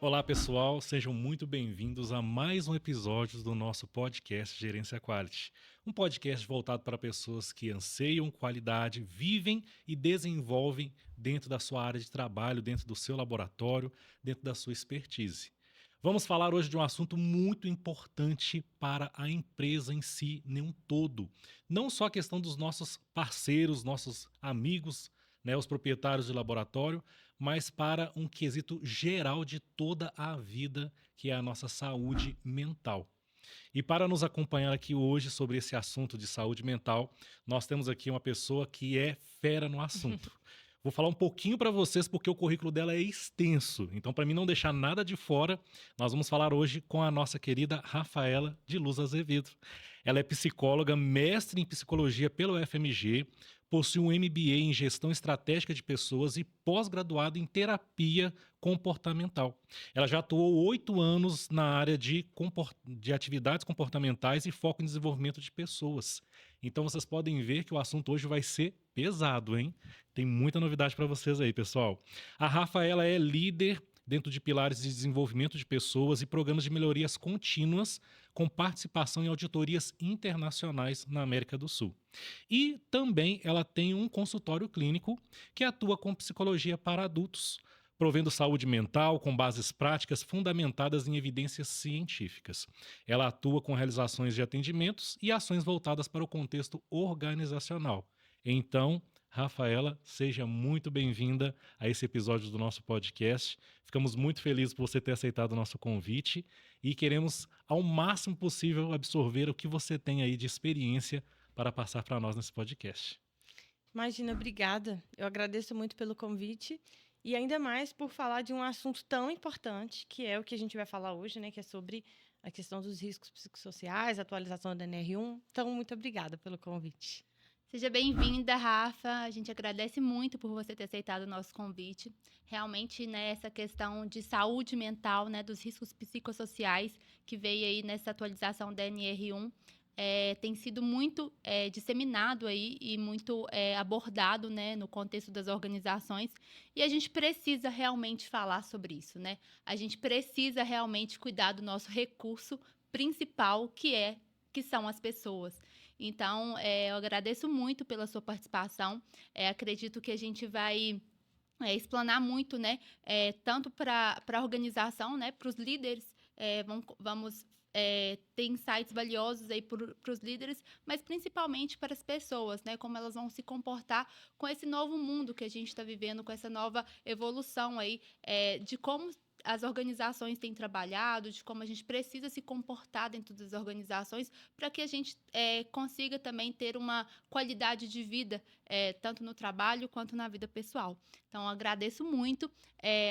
Olá, pessoal, sejam muito bem-vindos a mais um episódio do nosso podcast Gerência Quality. Um podcast voltado para pessoas que anseiam qualidade, vivem e desenvolvem dentro da sua área de trabalho, dentro do seu laboratório, dentro da sua expertise. Vamos falar hoje de um assunto muito importante para a empresa em si, nem um todo. Não só a questão dos nossos parceiros, nossos amigos, né, os proprietários de laboratório, mas para um quesito geral de toda a vida, que é a nossa saúde mental. E para nos acompanhar aqui hoje sobre esse assunto de saúde mental, nós temos aqui uma pessoa que é fera no assunto. Vou falar um pouquinho para vocês porque o currículo dela é extenso. Então, para mim não deixar nada de fora, nós vamos falar hoje com a nossa querida Rafaela de Luz Azevedo. Ela é psicóloga, mestre em psicologia pelo FMG, possui um MBA em gestão estratégica de pessoas e pós-graduado em terapia comportamental. Ela já atuou 8 anos na área de atividades comportamentais e foco em desenvolvimento de pessoas. Então vocês podem ver que o assunto hoje vai ser pesado, hein? Tem muita novidade para vocês aí, pessoal. A Rafaela é líder dentro de pilares de desenvolvimento de pessoas e programas de melhorias contínuas, com participação em auditorias internacionais na América do Sul. E também ela tem um consultório clínico que atua com psicologia para adultos, provendo saúde mental com bases práticas fundamentadas em evidências científicas. Ela atua com realizações de atendimentos e ações voltadas para o contexto organizacional. Então, Rafaela, seja muito bem-vinda a esse episódio do nosso podcast. Ficamos muito felizes por você ter aceitado o nosso convite e queremos, ao máximo possível, absorver o que você tem aí de experiência para passar para nós nesse podcast. Imagina, obrigada. Eu agradeço muito pelo convite e ainda mais por falar de um assunto tão importante, que é o que a gente vai falar hoje, né? Que é sobre a questão dos riscos psicossociais, atualização da NR1. Então, muito obrigada pelo convite. Seja bem-vinda, Rafa. A gente agradece muito por você ter aceitado o nosso convite. Realmente, né, essa questão de saúde mental, né, dos riscos psicossociais que veio aí nessa atualização da NR1, tem sido muito disseminado aí e muito abordado, né, no contexto das organizações. E a gente precisa realmente falar sobre isso, né? A gente precisa realmente cuidar do nosso recurso principal, que são as pessoas. Então, eu agradeço muito pela sua participação. Acredito que a gente vai explanar muito, né? Tanto para a organização, né? Para os líderes, vamos ter insights valiosos aí para os líderes, mas principalmente para as pessoas, né? Como elas vão se comportar com esse novo mundo que a gente está vivendo, com essa nova evolução aí, de como as organizações têm trabalhado, de como a gente precisa se comportar dentro das organizações para que a gente consiga também ter uma qualidade de vida, tanto no trabalho quanto na vida pessoal. Então, agradeço muito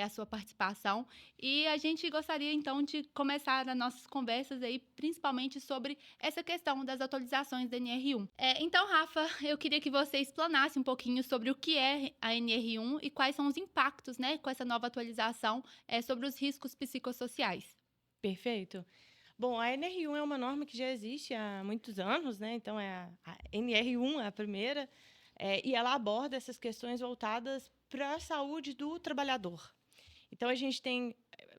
a sua participação e a gente gostaria, então, de começar as nossas conversas aí, principalmente sobre essa questão das atualizações da NR1. Então, Rafa, eu queria que você explanasse um pouquinho sobre o que é a NR1 e quais são os impactos, né, com essa nova atualização sobre os riscos psicossociais. Perfeito. Bom, a NR1 é uma norma que já existe há muitos anos, né? Então, a NR1 é a primeira, e ela aborda essas questões voltadas para a saúde do trabalhador. Então, a gente tem,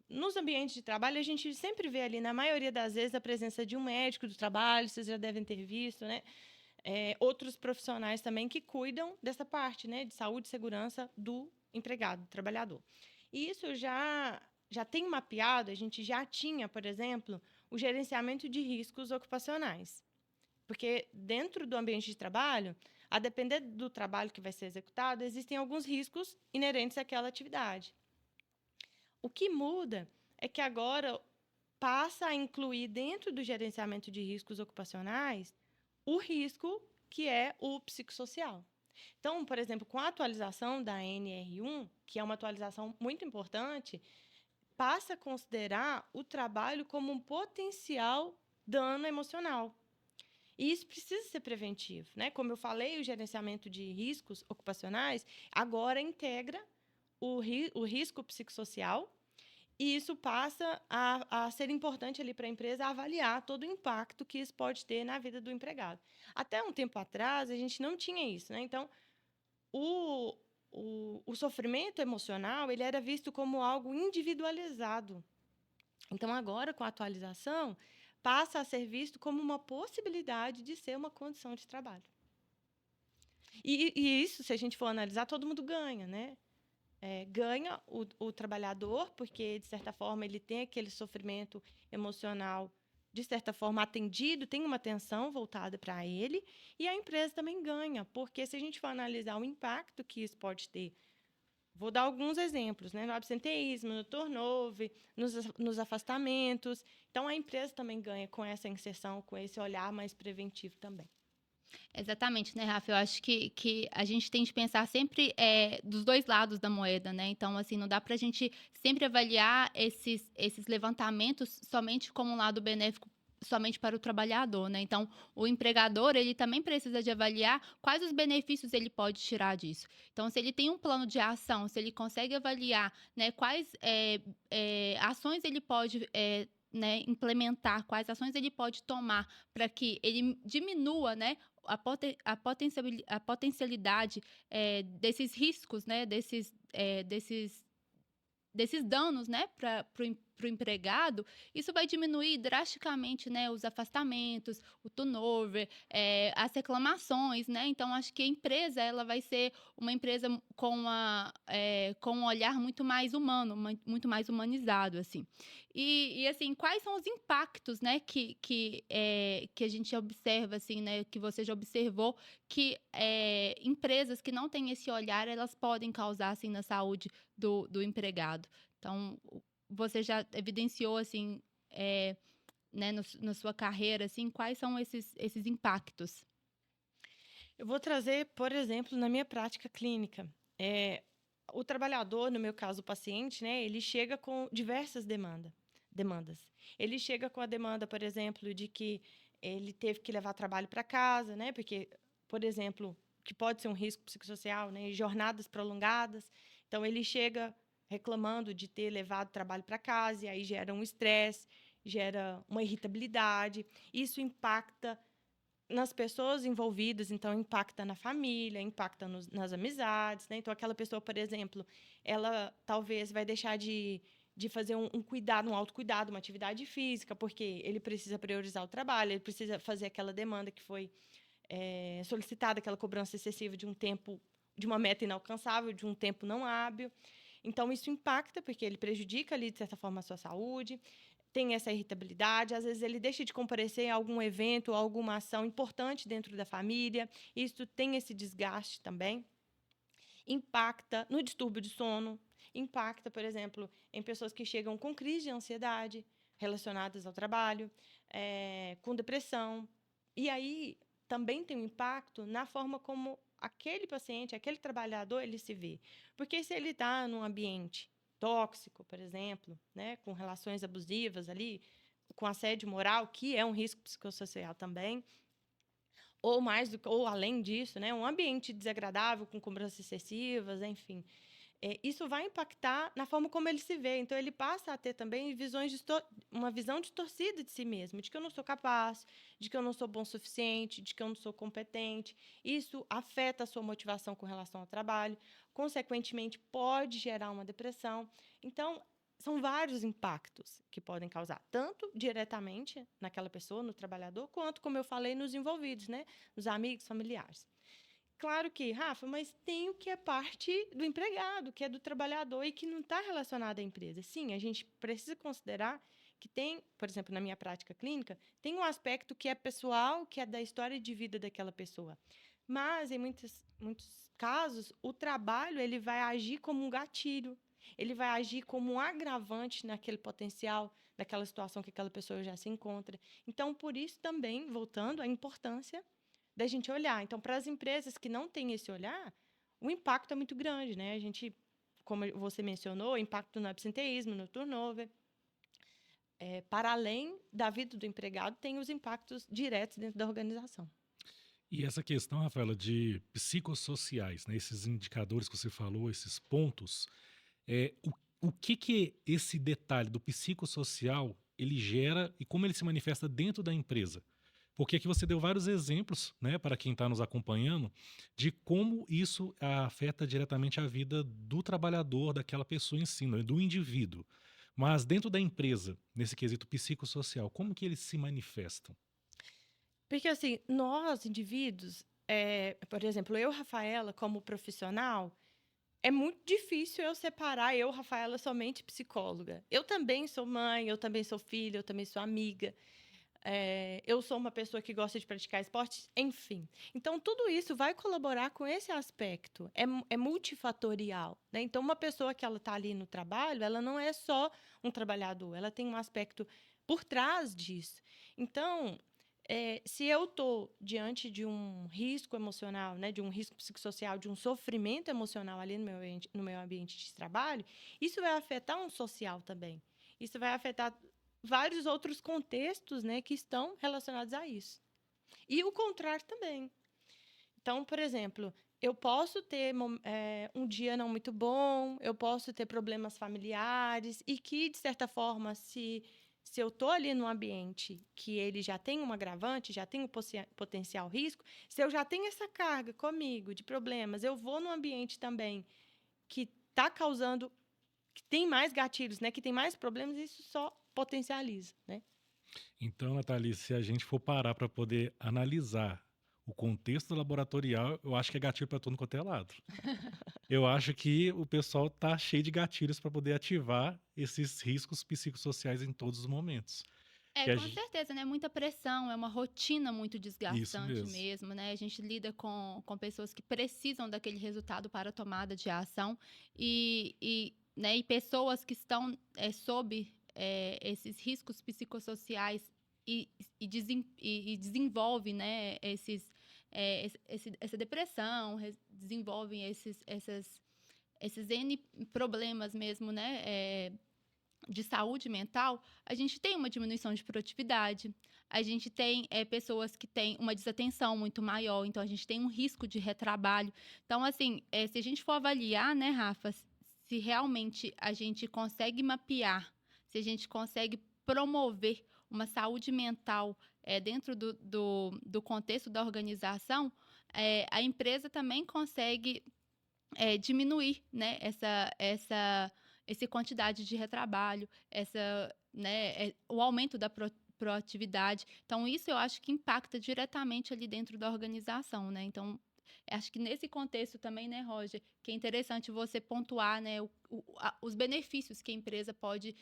nos ambientes de trabalho, a gente sempre vê ali, na maioria das vezes, a presença de um médico do trabalho, vocês já devem ter visto, né? Outros profissionais também que cuidam dessa parte, né? De saúde e segurança do empregado, do trabalhador. E isso já tem mapeado, a gente já tinha, por exemplo, o gerenciamento de riscos ocupacionais. Porque dentro do ambiente de trabalho, a depender do trabalho que vai ser executado, existem alguns riscos inerentes àquela atividade. O que muda é que agora passa a incluir dentro do gerenciamento de riscos ocupacionais o risco que é o psicossocial. Então, por exemplo, com a atualização da NR1, que é uma atualização muito importante, passa a considerar o trabalho como um potencial dano emocional. E isso precisa ser preventivo, né? Como eu falei, o gerenciamento de riscos ocupacionais agora integra o risco psicossocial, e isso passa a ser importante ali para a empresa avaliar todo o impacto que isso pode ter na vida do empregado. Até um tempo atrás, a gente não tinha isso, né? Então, o o sofrimento emocional ele era visto como algo individualizado. Então, agora, com a atualização, passa a ser visto como uma possibilidade de ser uma condição de trabalho. E isso, se a gente for analisar, todo mundo ganha, né? Ganha o trabalhador, porque, de certa forma, ele tem aquele sofrimento emocional, de certa forma, atendido, tem uma atenção voltada para ele, e a empresa também ganha, porque se a gente for analisar o impacto que isso pode ter, vou dar alguns exemplos, né? No absenteísmo, no turnover, nos afastamentos. Então, a empresa também ganha com essa inserção, com esse olhar mais preventivo também. Exatamente, né, Rafa? Eu acho que a gente tem de pensar sempre dos dois lados da moeda, né? Então, assim, não dá para a gente sempre avaliar esses levantamentos somente como um lado benéfico somente para o trabalhador, né? Então, o empregador, ele também precisa de avaliar quais os benefícios ele pode tirar disso. Então, se ele tem um plano de ação, se ele consegue avaliar, né, quais ações ele pode né, implementar, quais ações ele pode tomar para que ele diminua, né, a potencialidade desses riscos, né, desses danos, né, para o empregado, isso vai diminuir drasticamente, né, os afastamentos, o turnover, as reclamações, né? Então, acho que a empresa ela vai ser uma empresa com um olhar muito mais humano, muito mais humanizado, assim. E assim, quais são os impactos, né, que a gente observa, assim, né, que você já observou, que empresas que não têm esse olhar, elas podem causar, assim, na saúde do empregado? Então, você já evidenciou, assim, né, na sua carreira, assim, quais são esses impactos? Eu vou trazer, por exemplo, na minha prática clínica. O trabalhador, no meu caso, o paciente, né, ele chega com diversas demandas. Ele chega com a demanda, por exemplo, de que ele teve que levar trabalho para casa, né, porque, por exemplo, que pode ser um risco psicossocial, né, jornadas prolongadas. Então, ele chega reclamando de ter levado trabalho para casa, e aí gera um estresse, gera uma irritabilidade. Isso impacta nas pessoas envolvidas, então impacta na família, impacta nas amizades, né? Então, aquela pessoa, por exemplo, ela talvez vai deixar de fazer um cuidado, um autocuidado, uma atividade física, porque ele precisa priorizar o trabalho, ele precisa fazer aquela demanda que foi solicitada, aquela cobrança excessiva de um tempo, de uma meta inalcançável, de um tempo não hábil. Então, isso impacta, porque ele prejudica ali, de certa forma, a sua saúde, tem essa irritabilidade, às vezes ele deixa de comparecer a algum evento, alguma ação importante dentro da família, isso tem esse desgaste também. Impacta no distúrbio de sono, impacta, por exemplo, em pessoas que chegam com crise de ansiedade relacionadas ao trabalho, com depressão. E aí também tem um impacto na forma como aquele paciente, aquele trabalhador, ele se vê. Porque se ele está num ambiente tóxico, por exemplo, né, com relações abusivas ali, com assédio moral, que é um risco psicossocial também, ou mais do que, ou além disso, né, um ambiente desagradável com cobranças excessivas, enfim, isso vai impactar na forma como ele se vê. Então, ele passa a ter também uma visão distorcida de si mesmo, de que eu não sou capaz, de que eu não sou bom o suficiente, de que eu não sou competente. Isso afeta a sua motivação com relação ao trabalho, consequentemente, pode gerar uma depressão. Então, são vários impactos que podem causar, tanto diretamente naquela pessoa, no trabalhador, quanto, como eu falei, nos envolvidos, né? Nos amigos, familiares. Claro que, Rafa, mas tem o que é parte do empregado, que é do trabalhador e que não está relacionado à empresa. Sim, a gente precisa considerar que tem, por exemplo, na minha prática clínica, tem um aspecto que é pessoal, que é da história de vida daquela pessoa. Mas, em muitos casos, o trabalho ele vai agir como um gatilho, ele vai agir como um agravante naquele potencial, naquela situação que aquela pessoa já se encontra. Então, por isso também, voltando, a importância da gente olhar. Então, para as empresas que não têm esse olhar, o impacto é muito grande, né? A gente, como você mencionou, impacto no absenteísmo, no turnover. Para além da vida do empregado, tem os impactos diretos dentro da organização. E essa questão, Rafaela, de psicossociais, né, esses indicadores que você falou, esses pontos, o que esse detalhe do psicossocial ele gera e como ele se manifesta dentro da empresa? Porque aqui você deu vários exemplos, né, para quem está nos acompanhando, de como isso afeta diretamente a vida do trabalhador, daquela pessoa em si, né, do indivíduo. Mas dentro da empresa, nesse quesito psicossocial, como que eles se manifestam? Porque, assim, nós, indivíduos, por exemplo, eu, Rafaela, como profissional, é muito difícil eu separar eu, Rafaela, somente psicóloga. Eu também sou mãe, eu também sou filha, eu também sou amiga. Eu sou uma pessoa que gosta de praticar esporte, enfim. Então, tudo isso vai colaborar com esse aspecto. É multifatorial, né? Então, uma pessoa que ela está ali no trabalho, ela não é só um trabalhador, ela tem um aspecto por trás disso. Então, se eu estou diante de um risco emocional, né, de um risco psicossocial, de um sofrimento emocional ali no meu ambiente de trabalho, isso vai afetar um social também. Isso vai afetar vários outros contextos, né, que estão relacionados a isso. E o contrário também. Então, por exemplo, eu posso ter um dia não muito bom, eu posso ter problemas familiares e que, de certa forma, se eu estou ali num ambiente que ele já tem um agravante, já tem um potencial risco, se eu já tenho essa carga comigo de problemas, eu vou num ambiente também que está causando, que tem mais gatilhos, né, que tem mais problemas, isso só potencializa, né? Então, Nathalie, se a gente for parar para poder analisar o contexto laboratorial, eu acho que é gatilho para todo quanto é lado. Eu acho que o pessoal tá cheio de gatilhos para poder ativar esses riscos psicossociais em todos os momentos. É, Que a com gen- certeza, né? Muita pressão, é uma rotina muito Isso desgastante mesmo. mesmo, né? A gente lida com pessoas que precisam daquele resultado para a tomada de ação né, e pessoas que estão sob esses riscos psicossociais e desenvolvem, né, essa depressão, desenvolvem esses N problemas mesmo, né? De saúde mental, a gente tem uma diminuição de produtividade, a gente tem pessoas que têm uma desatenção muito maior, então a gente tem um risco de retrabalho. Então, assim, se a gente for avaliar, né, Rafa, se realmente a gente consegue mapear, se a gente consegue promover uma saúde mental dentro do contexto da organização, a empresa também consegue diminuir, né, essa quantidade de retrabalho, né, o aumento da proatividade. Então, isso eu acho que impacta diretamente ali dentro da organização, né? Então, acho que nesse contexto também, né, Roger, que é interessante você pontuar, né, os benefícios que a empresa pode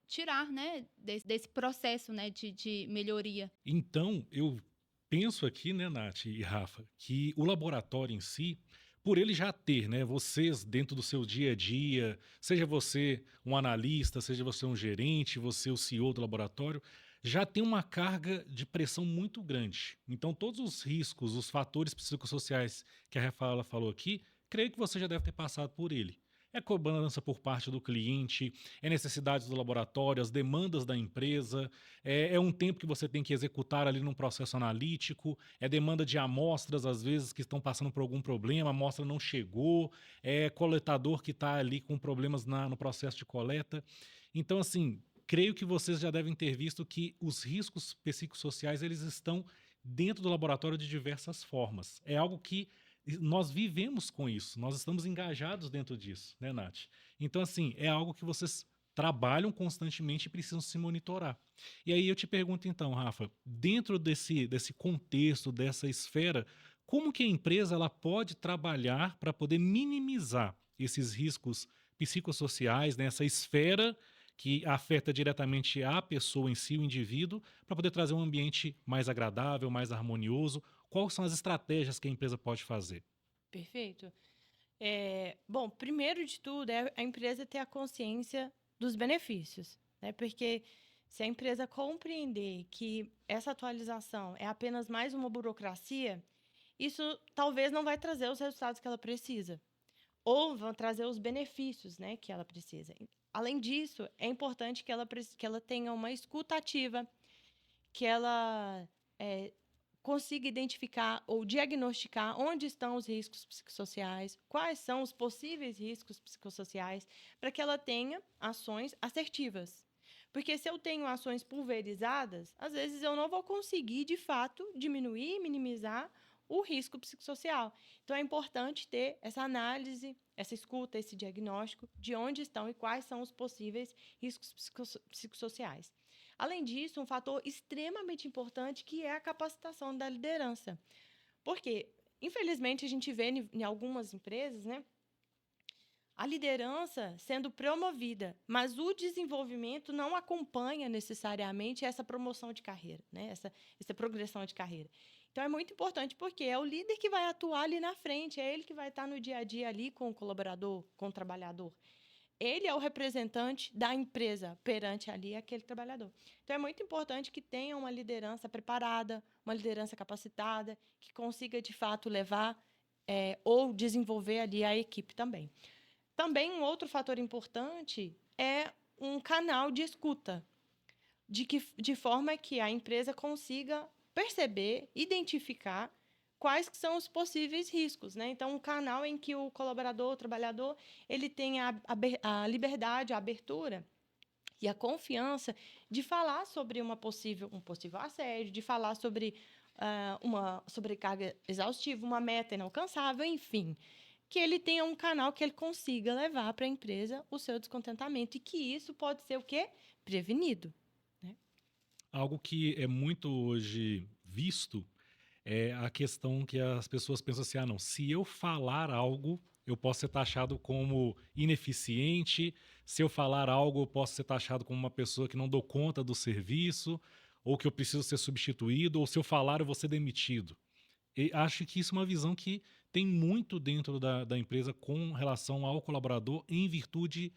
tirar, né, desse processo, né, de melhoria. Então, eu penso aqui, né, Nath e Rafa, que o laboratório em si, por ele já ter, né, vocês dentro do seu dia a dia, seja você um analista, seja você um gerente, você o CEO do laboratório, já tem uma carga de pressão muito grande. Então, todos os riscos, os fatores psicossociais que a Rafaela falou aqui, creio que você já deve ter passado por ele. É cobrança por parte do cliente, é necessidades do laboratório, as demandas da empresa, é um tempo que você tem que executar ali num processo analítico, é demanda de amostras, às vezes, que estão passando por algum problema, a amostra não chegou, é coletador que está ali com problemas no processo de coleta. Então, assim, creio que vocês já devem ter visto que os riscos psicossociais, eles estão dentro do laboratório de diversas formas. É algo que nós vivemos com isso, nós estamos engajados dentro disso, né, Nath? Então, assim, é algo que vocês trabalham constantemente e precisam se monitorar. E aí eu te pergunto então, Rafa, dentro desse contexto, dessa esfera, como que a empresa ela pode trabalhar para poder minimizar esses riscos psicossociais nessa esfera que afeta diretamente a pessoa em si, o indivíduo, para poder trazer um ambiente mais agradável, mais harmonioso? Quais são as estratégias que a empresa pode fazer? Perfeito. Bom, primeiro de tudo é a empresa ter a consciência dos benefícios, né? Porque se a empresa compreender que essa atualização é apenas mais uma burocracia, isso talvez não vai trazer os resultados que ela precisa, ou vão trazer os benefícios, né, que ela precisa. Além disso, é importante que ela tenha uma escuta ativa, que ela consiga identificar ou diagnosticar onde estão os riscos psicossociais, quais são os possíveis riscos psicossociais, para que ela tenha ações assertivas. Porque se eu tenho ações pulverizadas, às vezes eu não vou conseguir, de fato, diminuir, minimizar o risco psicossocial. Então, é importante ter essa análise, essa escuta, esse diagnóstico de onde estão e quais são os possíveis riscos psicossociais. Além disso, um fator extremamente importante que é a capacitação da liderança. Porque, infelizmente, a gente vê em algumas empresas, né, a liderança sendo promovida, mas o desenvolvimento não acompanha necessariamente essa promoção de carreira, né? essa progressão de carreira. Então, é muito importante, porque é o líder que vai atuar ali na frente, é ele que vai estar no dia a dia ali com o colaborador, com o trabalhador. Ele é o representante da empresa perante ali aquele trabalhador. Então, é muito importante que tenha uma liderança preparada, uma liderança capacitada, que consiga, de fato, levar ou desenvolver ali a equipe também. Também um outro fator importante é um canal de escuta, de forma que a empresa consiga perceber, identificar quais que são os possíveis riscos, né? Então, um canal em que o colaborador, o trabalhador, ele tem a liberdade, a abertura e a confiança de falar sobre um possível assédio, de falar sobre uma sobrecarga exaustiva, uma meta inalcançável, enfim, que ele tenha um canal que ele consiga levar para a empresa o seu descontentamento, e que isso pode ser o quê? Prevenido. Né? Algo que é muito hoje visto é a questão que as pessoas pensam assim: ah, não, se eu falar algo, eu posso ser taxado como ineficiente, se eu falar algo, eu posso ser taxado como uma pessoa que não dou conta do serviço, ou que eu preciso ser substituído, ou se eu falar, eu vou ser demitido. E acho que isso é uma visão que tem muito dentro da empresa com relação ao colaborador, em virtude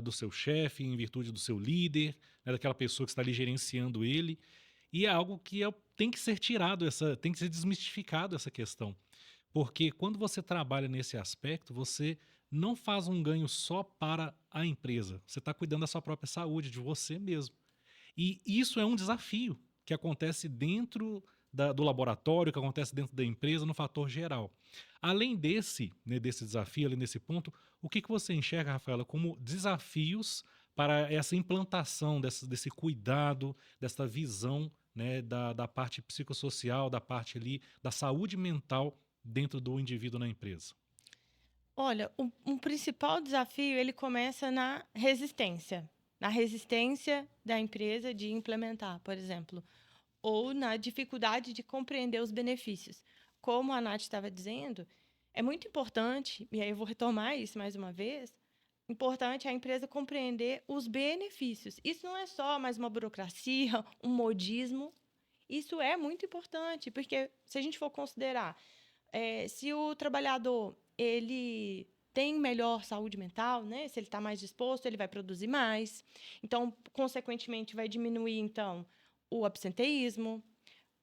do seu chefe, em virtude do seu líder, né, daquela pessoa que está ali gerenciando ele. E é algo que tem que ser tirado, tem que ser desmistificado essa questão. Porque quando você trabalha nesse aspecto, você não faz um ganho só para a empresa. Você está cuidando da sua própria saúde, de você mesmo. E isso é um desafio que acontece dentro do laboratório, que acontece dentro da empresa, no fator geral. Além desse desafio, além desse ponto, o que você enxerga, Rafaela, como desafios para essa implantação desse cuidado, dessa visão, né, da parte psicossocial, da parte ali da saúde mental dentro do indivíduo na empresa? Olha, um principal desafio, ele começa na resistência da empresa de implementar, por exemplo, ou na dificuldade de compreender os benefícios. Como a Nath estava dizendo, é muito importante, e aí eu vou retomar isso mais uma vez, importante a empresa compreender os benefícios. Isso não é só mais uma burocracia, um modismo. Isso é muito importante, porque se a gente for considerar, se o trabalhador ele tem melhor saúde mental, né? Se ele está mais disposto, ele vai produzir mais. Então, consequentemente, vai diminuir então o absenteísmo,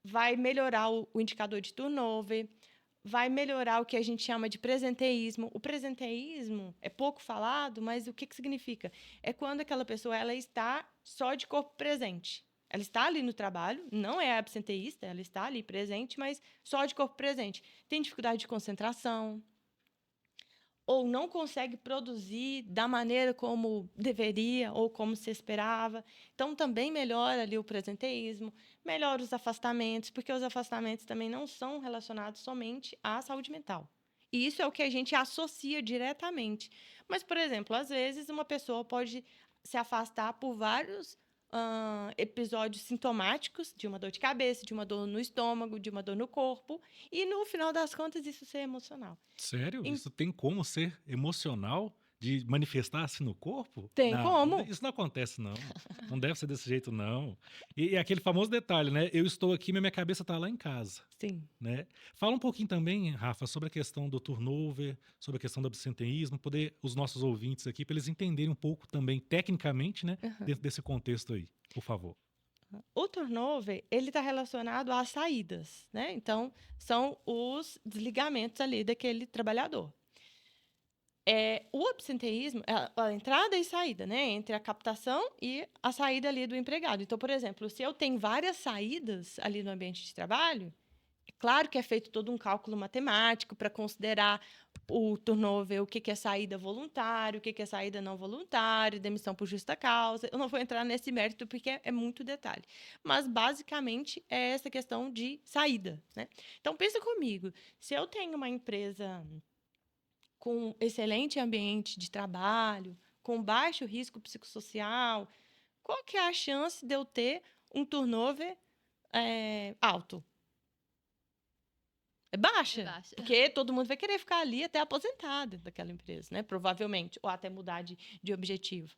vai melhorar o indicador de turnover, vai melhorar o que a gente chama de presenteísmo. O presenteísmo é pouco falado, mas o que significa? É quando aquela pessoa ela está só de corpo presente. Ela está ali no trabalho, não é absenteísta, ela está ali presente, mas só de corpo presente. Tem dificuldade de concentração, ou não consegue produzir da maneira como deveria ou como se esperava. Então, também melhora ali o presenteísmo, melhora os afastamentos, porque os afastamentos também não são relacionados somente à saúde mental. E isso é o que a gente associa diretamente. Mas, por exemplo, às vezes uma pessoa pode se afastar por vários episódios sintomáticos de uma dor de cabeça, de uma dor no estômago, de uma dor no corpo, e no final das contas isso ser emocional. Sério? Isso tem como ser emocional? De manifestar-se no corpo? Tem Não, como? isso não acontece, não. Não deve ser desse jeito, não. E aquele famoso detalhe, né? Eu estou aqui, mas minha cabeça está lá em casa, Sim. né? Fala um pouquinho também, Rafa, sobre a questão do turnover, sobre a questão do absenteísmo, poder os nossos ouvintes aqui, para eles entenderem um pouco também, tecnicamente, né? Dentro desse contexto aí, por favor. O turnover, ele está relacionado às saídas, né? Então, são os desligamentos ali daquele trabalhador. O absenteísmo é a entrada e saída, né? Entre a captação e a saída ali do empregado. Então, por exemplo, se eu tenho várias saídas ali no ambiente de trabalho, Claro que é feito todo um cálculo matemático para considerar o turnover, o que que é saída voluntária, o que que é saída não voluntária, demissão por justa causa. Eu não vou entrar nesse mérito porque é muito detalhe. Mas, basicamente, é essa questão de saída, né? Então, pensa comigo. Se eu tenho uma empresa com excelente ambiente de trabalho, com baixo risco psicossocial, qual que é a chance de eu ter um turnover alto? É baixa, Baixa. porque todo mundo vai querer ficar ali até aposentado daquela empresa, né? Provavelmente, ou até mudar de objetivo.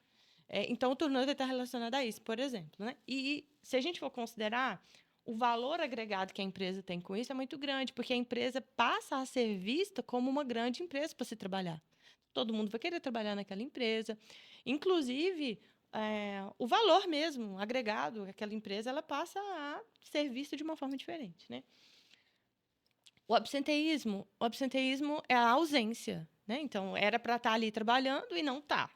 Então, o turnover está relacionado a isso, por exemplo, né? E se a gente for considerar, o valor agregado que a empresa tem com isso é muito grande, porque a empresa passa a ser vista como uma grande empresa para se trabalhar. Todo mundo vai querer trabalhar naquela empresa. Inclusive, o valor mesmo agregado àquela empresa, ela passa a ser vista de uma forma diferente, né? O absenteísmo é a ausência, né? Então, era para estar ali trabalhando e não está.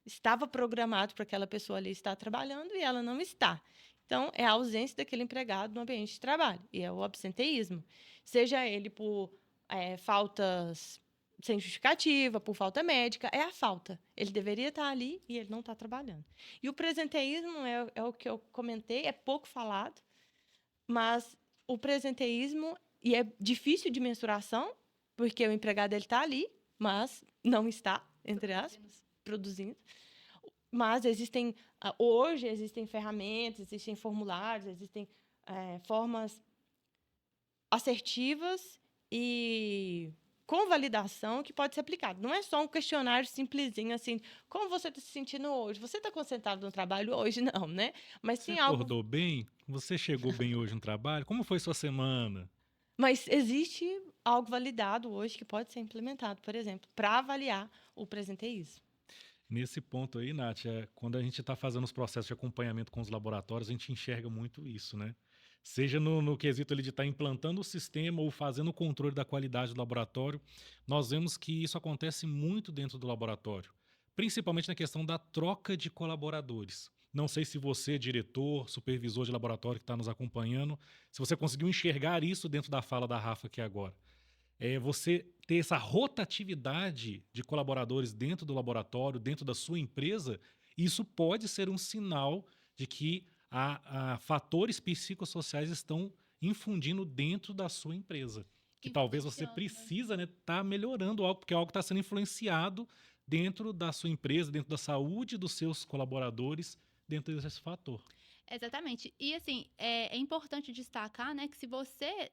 Estava programado para aquela pessoa ali estar trabalhando e ela não está. Então, é a ausência daquele empregado no ambiente de trabalho, e é o absenteísmo. Seja ele por faltas sem justificativa, por falta médica, é a falta. Ele deveria estar ali e ele não está trabalhando. E o presenteísmo é o que eu comentei, é pouco falado, mas o presenteísmo, e é difícil de mensuração, porque o empregado está ali, mas não está, entre aspas, produzindo. Mas hoje existem ferramentas, existem formulários, existem formas assertivas e com validação que pode ser aplicado. Não é só um questionário simplesinho assim, como você está se sentindo hoje? Você está concentrado no trabalho hoje? Não, né? Mas Você sim algo. acordou bem? Você chegou bem hoje no trabalho? Como foi sua semana? Mas existe algo validado hoje que pode ser implementado, por exemplo, para avaliar o presenteísmo. Nesse ponto aí, Nath, quando a gente está fazendo os processos de acompanhamento com os laboratórios, a gente enxerga muito isso, né? Seja no quesito ali de estar implantando o sistema ou fazendo o controle da qualidade do laboratório, nós vemos que isso acontece muito dentro do laboratório, principalmente na questão da troca de colaboradores. Não sei se você, diretor, supervisor de laboratório que está nos acompanhando, se você conseguiu enxergar isso dentro da fala da Rafa aqui agora. Você ter essa rotatividade de colaboradores dentro do laboratório, dentro da sua empresa, isso pode ser um sinal de que há fatores psicossociais estão infundindo dentro da sua empresa. Que talvez você Influenciando, né? precisa, né, tá melhorando algo, porque algo está sendo influenciado dentro da sua empresa, dentro da saúde dos seus colaboradores, dentro desse fator. Exatamente. E assim, é importante destacar, né, que se você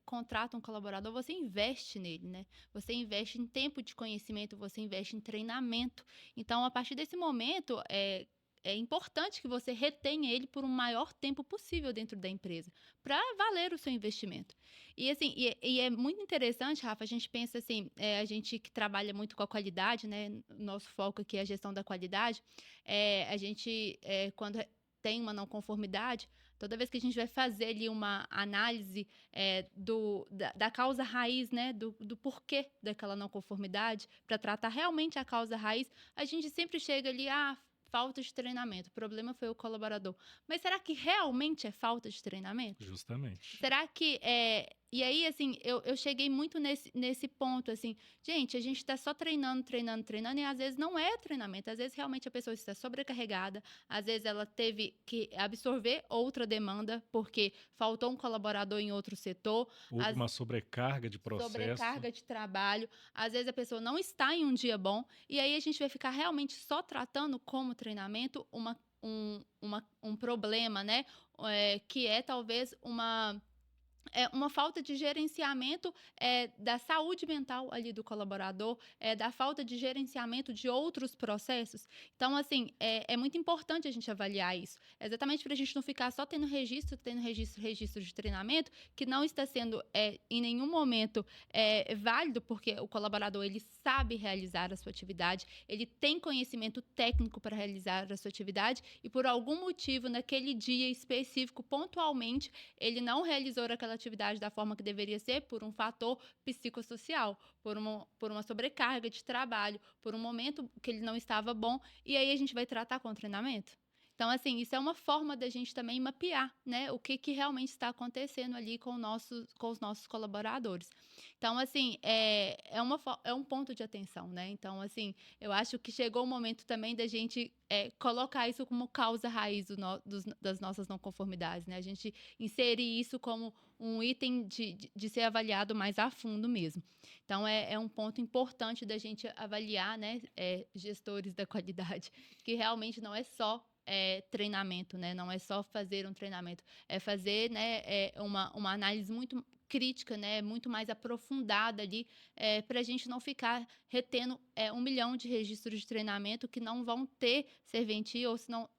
contrata um colaborador, você investe nele, né? Você investe em tempo de conhecimento, você investe em treinamento. Então, a partir desse momento, é importante que você retenha ele por um maior tempo possível dentro da empresa, para valer o seu investimento. E assim, e é muito interessante, Rafa, a gente pensa assim, a gente que trabalha muito com a qualidade, né? Nosso foco aqui é a gestão da qualidade. A gente, quando tem uma não conformidade, toda vez que a gente vai fazer ali uma análise da causa raiz, né, do porquê daquela não conformidade, para tratar realmente a causa raiz, a gente sempre chega ali, falta de treinamento, o problema foi o colaborador. Mas será que realmente é falta de treinamento? Justamente. Será que E aí, assim, eu cheguei muito nesse ponto, assim, gente, a gente está só treinando, e às vezes não é treinamento, às vezes realmente a pessoa está sobrecarregada, às vezes ela teve que absorver outra demanda, porque faltou um colaborador em outro setor, Houve uma sobrecarga de processo. sobrecarga de trabalho, às vezes a pessoa não está em um dia bom, e aí a gente vai ficar realmente só tratando como treinamento um problema, né? Que é talvez uma falta de gerenciamento da saúde mental ali do colaborador, da falta de gerenciamento de outros processos. Então, assim, é muito importante a gente avaliar isso, exatamente para a gente não ficar só tendo registro de treinamento, que não está sendo em nenhum momento válido, porque o colaborador ele sabe realizar a sua atividade, ele tem conhecimento técnico para realizar a sua atividade e por algum motivo, naquele dia específico, pontualmente, ele não realizou aquela atividade da forma que deveria ser por um fator psicossocial, por uma sobrecarga de trabalho, por um momento que ele não estava bom, e aí a gente vai tratar com treinamento? Então, assim, isso é uma forma da gente também mapear, né, o que realmente está acontecendo ali com os nossos colaboradores. Então, assim, é um ponto de atenção, né? Então, assim, eu acho que chegou o momento também da gente colocar isso como causa raiz das nossas não conformidades, né? A gente inserir isso como um item de ser avaliado mais a fundo mesmo. Então, é um ponto importante da gente avaliar, né, gestores da qualidade, que realmente não é só treinamento, né? Não é só fazer um treinamento, é fazer, né, uma análise muito crítica, né, muito mais aprofundada ali, para a gente não ficar retendo 1 milhão de registros de treinamento que não vão ter serventia, ou senão,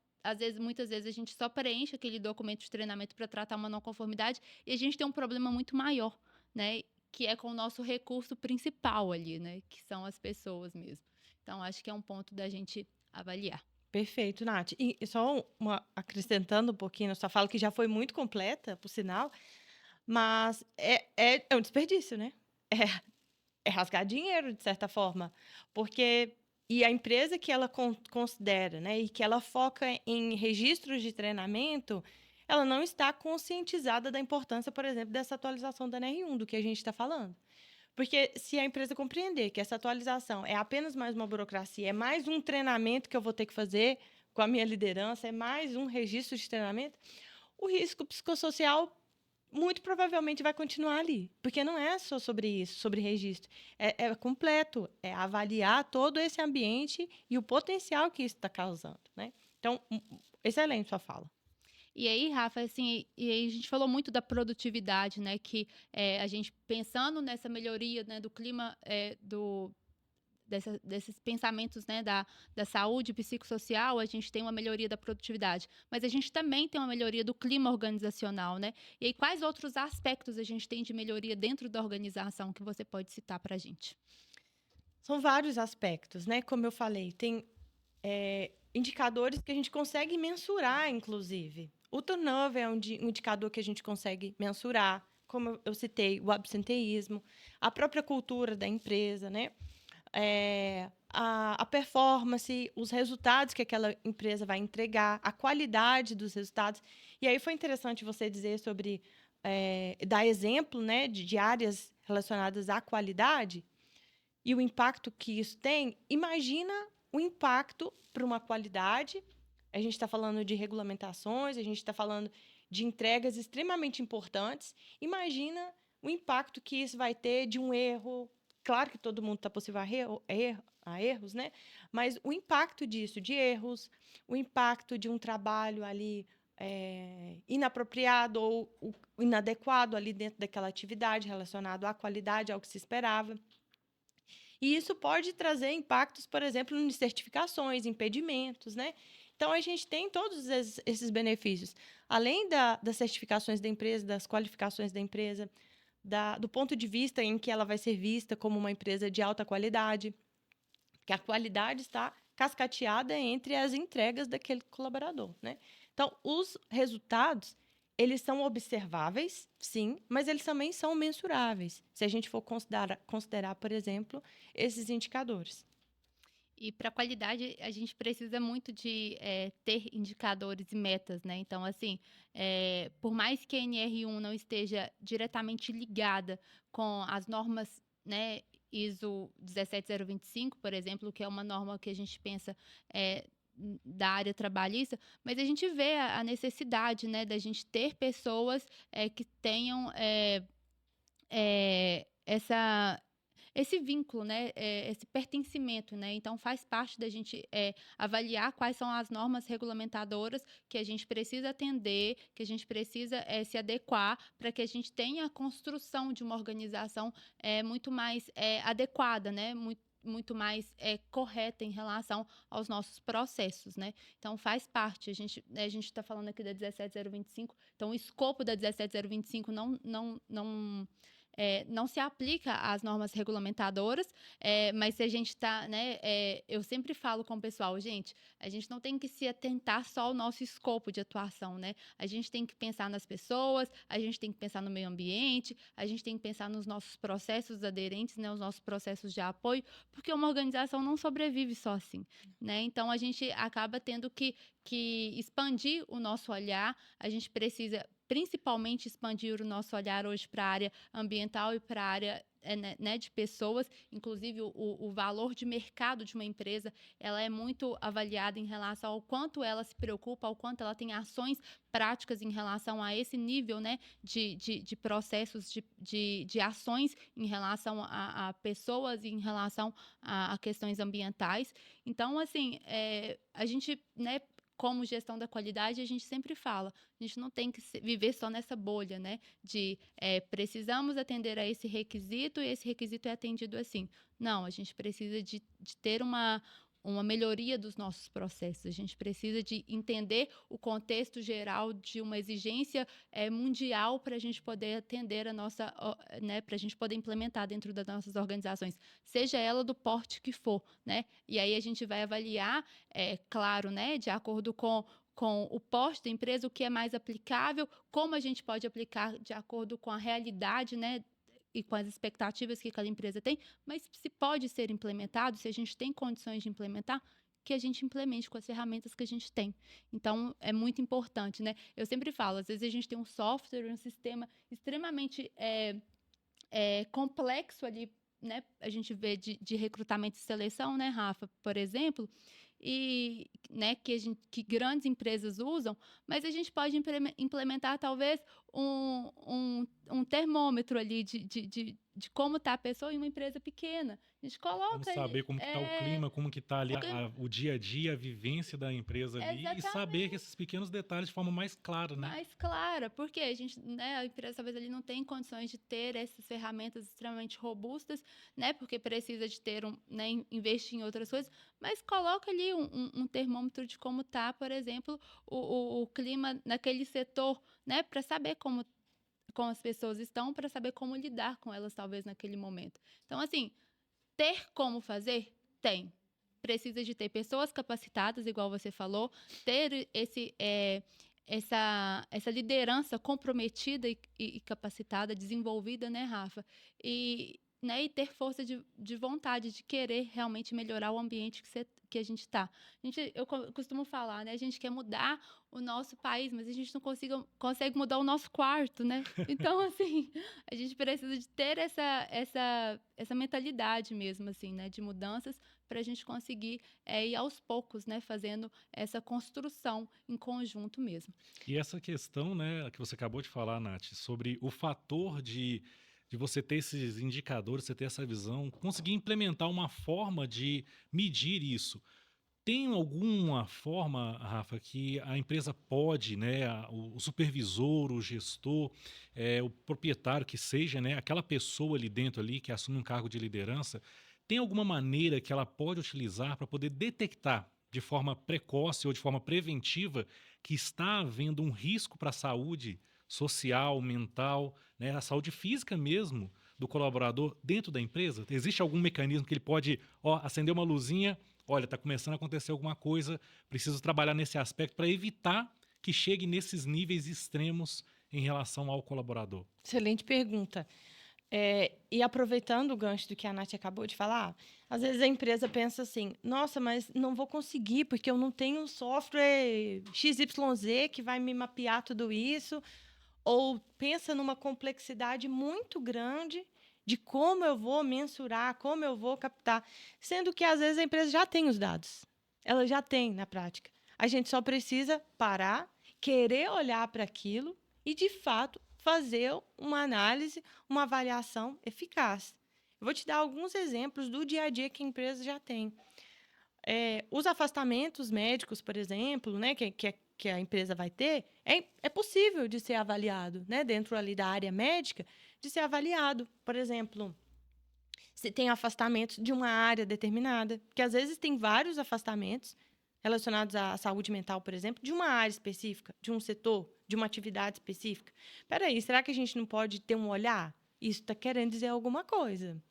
muitas vezes, a gente só preenche aquele documento de treinamento para tratar uma não conformidade e a gente tem um problema muito maior, né, que é com o nosso recurso principal ali, né, que são as pessoas mesmo. Então, acho que é um ponto da gente avaliar. Perfeito, Nath. E só acrescentando um pouquinho na sua fala, que já foi muito completa, por sinal, mas é um desperdício, né? É rasgar dinheiro, de certa forma, porque e a empresa que ela considera, né, e que ela foca em registros de treinamento, ela não está conscientizada da importância, por exemplo, dessa atualização da NR1, do que a gente está falando. Porque se a empresa compreender que essa atualização é apenas mais uma burocracia, é mais um treinamento que eu vou ter que fazer com a minha liderança, é mais um registro de treinamento, o risco psicossocial muito provavelmente vai continuar ali. Porque não é só sobre isso, sobre registro. É completo. É avaliar todo esse ambiente e o potencial que isso está causando, né? Então, excelente sua fala. E aí, Rafa, assim, e aí a gente falou muito da produtividade, né? Que a gente pensando nessa melhoria, né, do clima, desses pensamentos, né, da saúde psicossocial, a gente tem uma melhoria da produtividade. Mas a gente também tem uma melhoria do clima organizacional, né? E aí, quais outros aspectos a gente tem de melhoria dentro da organização que você pode citar para a gente? São vários aspectos, né? Como eu falei, tem indicadores que a gente consegue mensurar, inclusive. O turnover é um indicador que a gente consegue mensurar, como eu citei, o absenteísmo, a própria cultura da empresa, né? A performance, os resultados que aquela empresa vai entregar, a qualidade dos resultados. E aí foi interessante você dizer sobre dar exemplo, né, de áreas relacionadas à qualidade e o impacto que isso tem. Imagina o impacto para uma qualidade. A gente está falando de regulamentações, a gente está falando de entregas extremamente importantes. Imagina o impacto que isso vai ter de um erro. Claro que todo mundo está possível a erros, né? Mas o impacto disso, de erros, o impacto de um trabalho ali inapropriado ou inadequado ali dentro daquela atividade relacionado à qualidade, ao que se esperava. E isso pode trazer impactos, por exemplo, em certificações, impedimentos, né? Então, a gente tem todos esses benefícios. Além das certificações da empresa, das qualificações da empresa, do ponto de vista em que ela vai ser vista como uma empresa de alta qualidade, que a qualidade está cascateada entre as entregas daquele colaborador, né? Então, os resultados, eles são observáveis, sim, mas eles também são mensuráveis, se a gente for considerar, por exemplo, esses indicadores. E para a qualidade, a gente precisa muito de ter indicadores e metas, né? Então, assim, por mais que a NR1 não esteja diretamente ligada com as normas, né, ISO 17025, por exemplo, que é uma norma que a gente pensa da área trabalhista, mas a gente vê a necessidade, né, da gente ter pessoas que tenham esse vínculo, né, esse pertencimento, né? Então, faz parte da gente avaliar quais são as normas regulamentadoras que a gente precisa atender, que a gente precisa se adequar para que a gente tenha a construção de uma organização muito mais adequada, né? Muito mais correta em relação aos nossos processos, né? Então, faz parte. A gente está falando aqui da 17025, então o escopo da 17025 não se aplica às normas regulamentadoras, mas se a gente está, né, eu sempre falo com o pessoal, gente, a gente não tem que se atentar só ao nosso escopo de atuação, né? A gente tem que pensar nas pessoas, a gente tem que pensar no meio ambiente, a gente tem que pensar nos nossos processos aderentes, né, os nossos processos de apoio, porque uma organização não sobrevive só assim, né? Então, a gente acaba tendo que que expandir o nosso olhar, a gente precisa principalmente expandir o nosso olhar hoje para a área ambiental e para a área né, de pessoas. Inclusive, o valor de mercado de uma empresa, ela é muito avaliada em relação ao quanto ela se preocupa, ao quanto ela tem ações práticas em relação a esse nível, né, de processos, de ações em relação a pessoas e em relação a questões ambientais. Então, assim, a gente, né, como gestão da qualidade, a gente sempre fala, a gente não tem que viver só nessa bolha, né? Precisamos atender a esse requisito e esse requisito é atendido assim. Não, a gente precisa de ter uma melhoria dos nossos processos, a gente precisa de entender o contexto geral de uma exigência mundial para a gente poder atender a nossa, né, para a gente poder implementar dentro das nossas organizações, seja ela do porte que for, né? E aí a gente vai avaliar, claro, né, de acordo com o porte da empresa, o que é mais aplicável, como a gente pode aplicar de acordo com a realidade, né, e com as expectativas que aquela empresa tem, mas se pode ser implementado, se a gente tem condições de implementar, que a gente implemente com as ferramentas que a gente tem. Então, é muito importante, né? Eu sempre falo, às vezes a gente tem um software, um sistema extremamente complexo ali, né? A gente vê de recrutamento e seleção, né, Rafa, por exemplo, e, né, que grandes empresas usam, mas a gente pode implementar talvez um termômetro ali de como está a pessoa em uma empresa pequena. A gente Vamos coloca saber como que está o clima, como que está ali o dia a dia, a vivência da empresa ali e saber que esses pequenos detalhes de forma mais clara, né? Mais clara, porque a gente, né, a empresa talvez ali não tem condições de ter essas ferramentas extremamente robustas, né, porque precisa de ter né, investir em outras coisas, mas coloca ali um termômetro de como está, por exemplo, o clima naquele setor, né, para saber como as pessoas estão, para saber como lidar com elas talvez naquele momento. Então, assim, ter como fazer? Tem. Precisa de ter pessoas capacitadas, igual você falou, ter essa liderança comprometida e capacitada, desenvolvida, né, Rafa? Né, e ter força de vontade, de querer realmente melhorar o ambiente que a gente está. Eu costumo falar, né? A gente quer mudar o nosso país, mas a gente não consegue mudar o nosso quarto, né? Então, assim, a gente precisa de ter essa mentalidade mesmo, assim, né? De mudanças para a gente conseguir ir aos poucos, né? Fazendo essa construção em conjunto mesmo. E essa questão, né, que você acabou de falar, Nath, sobre o fator de você ter esses indicadores, você ter essa visão, conseguir implementar uma forma de medir isso. Tem alguma forma, Rafa, que a empresa pode, né, o supervisor, o gestor, o proprietário que seja, né, aquela pessoa ali dentro ali que assume um cargo de liderança, tem alguma maneira que ela pode utilizar para poder detectar de forma precoce ou de forma preventiva que está havendo um risco para a saúde social, mental, né, a saúde física mesmo do colaborador dentro da empresa? Existe algum mecanismo que ele pode, acender uma luzinha? Olha, está começando a acontecer alguma coisa, preciso trabalhar nesse aspecto para evitar que chegue nesses níveis extremos em relação ao colaborador. Excelente pergunta. E aproveitando o gancho do que a Nath acabou de falar, às vezes a empresa pensa assim, nossa, mas não vou conseguir, porque eu não tenho um software XYZ que vai me mapear tudo isso, ou pensa numa complexidade muito grande de como eu vou mensurar, como eu vou captar, sendo que às vezes a empresa já tem os dados, ela já tem na prática. A gente só precisa parar, querer olhar para aquilo e, de fato, fazer uma análise, uma avaliação eficaz. Eu vou te dar alguns exemplos do dia a dia que a empresa já tem. Os afastamentos médicos, por exemplo, né, que a empresa vai ter, é possível de ser avaliado, né, dentro ali da área médica, de ser avaliado. Por exemplo, se tem afastamentos de uma área determinada, que às vezes tem vários afastamentos relacionados à saúde mental, por exemplo, de uma área específica, de um setor, de uma atividade específica. Espera aí, será que a gente não pode ter um olhar? Isso está querendo dizer alguma coisa.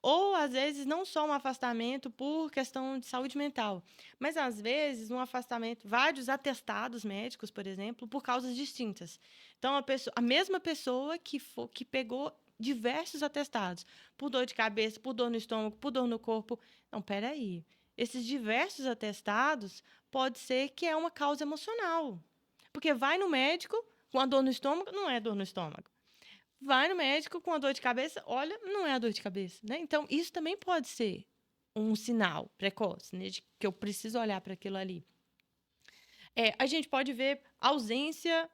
Ou, às vezes, não só um afastamento por questão de saúde mental, mas, às vezes, um afastamento, vários atestados médicos, por exemplo, por causas distintas. Então, a mesma pessoa que pegou diversos atestados, por dor de cabeça, por dor no estômago, por dor no corpo. Não, espera aí. esses diversos atestados, pode ser que é uma causa emocional. Porque vai no médico com a dor no estômago, não é dor no estômago. Vai no médico com a dor de cabeça, olha, não é a dor de cabeça, né? Então, isso também pode ser um sinal precoce, né, de que eu preciso olhar para aquilo ali. A gente pode ver ausência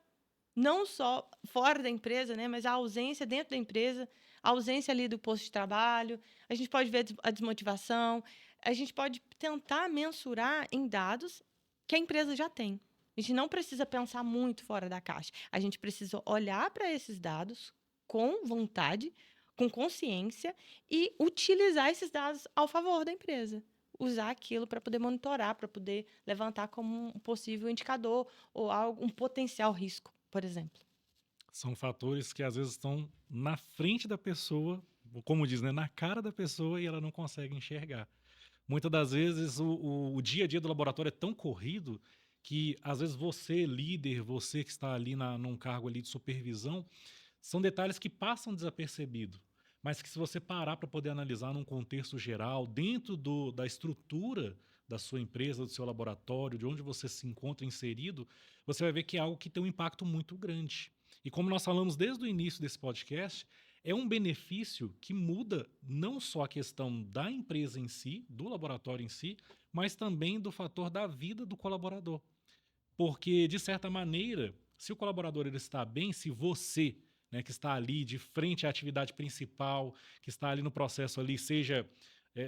não só fora da empresa, né, mas a ausência dentro da empresa, a ausência ali do posto de trabalho, a gente pode ver a desmotivação, a gente pode tentar mensurar em dados que a empresa já tem. A gente não precisa pensar muito fora da caixa. A gente precisa olhar para esses dados com vontade, com consciência e utilizar esses dados ao favor da empresa. Usar aquilo para poder monitorar, para poder levantar como um possível indicador ou algo, um potencial risco, por exemplo. São fatores que às vezes estão na frente da pessoa, como diz, né, na cara da pessoa e ela não consegue enxergar. Muitas das vezes o dia a dia do laboratório é tão corrido que às vezes você, líder, você que está ali num cargo ali de supervisão, são detalhes que passam desapercebido, mas que se você parar para poder analisar num contexto geral, dentro da estrutura da sua empresa, do seu laboratório, de onde você se encontra inserido, você vai ver que é algo que tem um impacto muito grande. E como nós falamos desde o início desse podcast, é um benefício que muda não só a questão da empresa em si, do laboratório em si, mas também do fator da vida do colaborador. Porque, de certa maneira, se o colaborador ele está bem, se você, né, que está ali de frente à atividade principal, que está ali no processo ali, seja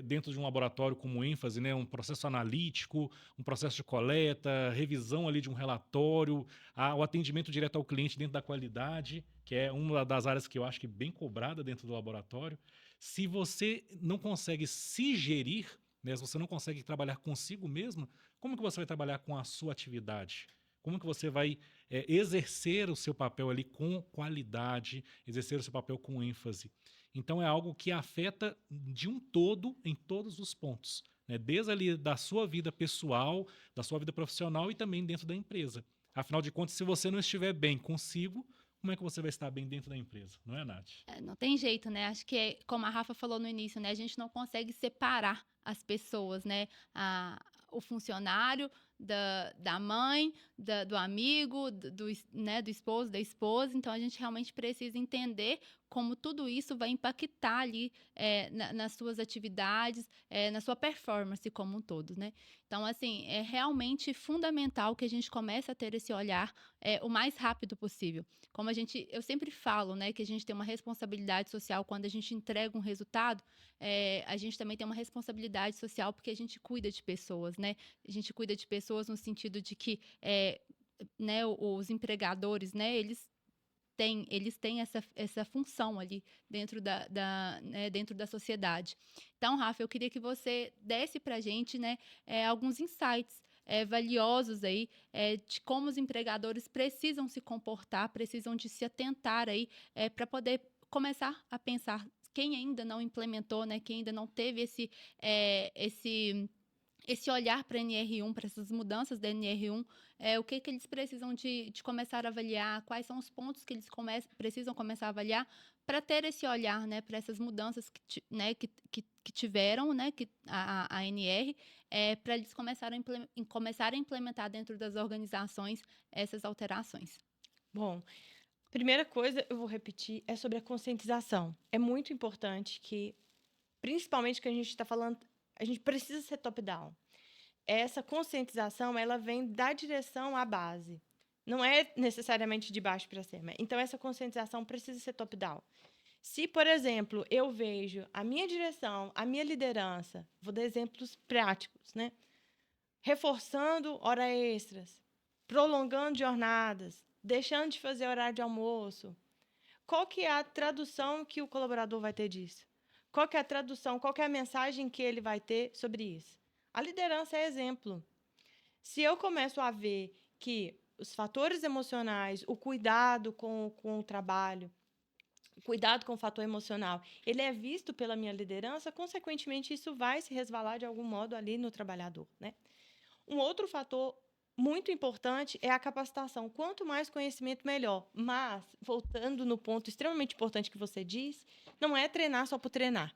dentro de um laboratório como ênfase, né, um processo analítico, um processo de coleta, revisão ali de um relatório, o atendimento direto ao cliente dentro da qualidade, que é uma das áreas que eu acho que é bem cobrada dentro do laboratório. Se você não consegue se gerir, né, se você não consegue trabalhar consigo mesmo, como que você vai trabalhar com a sua atividade? Como que você vai exercer o seu papel ali com qualidade, exercer o seu papel com ênfase? Então é algo que afeta de um todo em todos os pontos, né? Desde ali da sua vida pessoal, da sua vida profissional e também dentro da empresa. Afinal de contas, se você não estiver bem consigo, como é que você vai estar bem dentro da empresa? Não é, Nath? Não tem jeito, né? Acho que é como a Rafa falou no início, né? A gente não consegue separar as pessoas, né? O funcionário da mãe, do amigo, né? Do esposo, da esposa. Então, a gente realmente precisa entender como tudo isso vai impactar ali nas suas atividades, na sua performance como um todo, né? Então, assim, é realmente fundamental que a gente comece a ter esse olhar o mais rápido possível. Como eu sempre falo, né, que a gente tem uma responsabilidade social quando a gente entrega um resultado, a gente também tem uma responsabilidade social porque a gente cuida de pessoas, né? A gente cuida de pessoas no sentido de que, né, os empregadores, né, eles têm essa função ali dentro né, dentro da sociedade. Então, Rafa, eu queria que você desse para a gente, né, alguns insights valiosos aí de como os empregadores precisam se comportar, precisam de se atentar aí para poder começar a pensar. Quem ainda não implementou, né, quem ainda não teve esse olhar para a NR1, para essas mudanças da NR1, o que eles precisam de começar a avaliar, quais são os pontos que eles precisam começar a avaliar para ter esse olhar, né, para essas mudanças que tiveram, né, a NR, para eles começarem a implementar dentro das organizações essas alterações. Bom, primeira coisa, eu vou repetir, é sobre a conscientização. É muito importante que, principalmente que a gente está falando, a gente precisa ser top-down. Essa conscientização, ela vem da direção à base. Não é necessariamente de baixo para cima. Então, essa conscientização precisa ser top-down. Se, por exemplo, eu vejo a minha direção, a minha liderança, vou dar exemplos práticos, né? Reforçando horas extras, prolongando jornadas, deixando de fazer horário de almoço. Qual que é a tradução que o colaborador vai ter disso? Qual que é a tradução, qual que é a mensagem que ele vai ter sobre isso? A liderança é exemplo. Se eu começo a ver que os fatores emocionais, o cuidado com o trabalho, o cuidado com o fator emocional, ele é visto pela minha liderança, consequentemente, isso vai se resvalar de algum modo ali no trabalhador, né? Um outro fator muito importante é a capacitação. Quanto mais conhecimento, melhor. Mas, voltando no ponto extremamente importante que você diz, não é treinar só por treinar.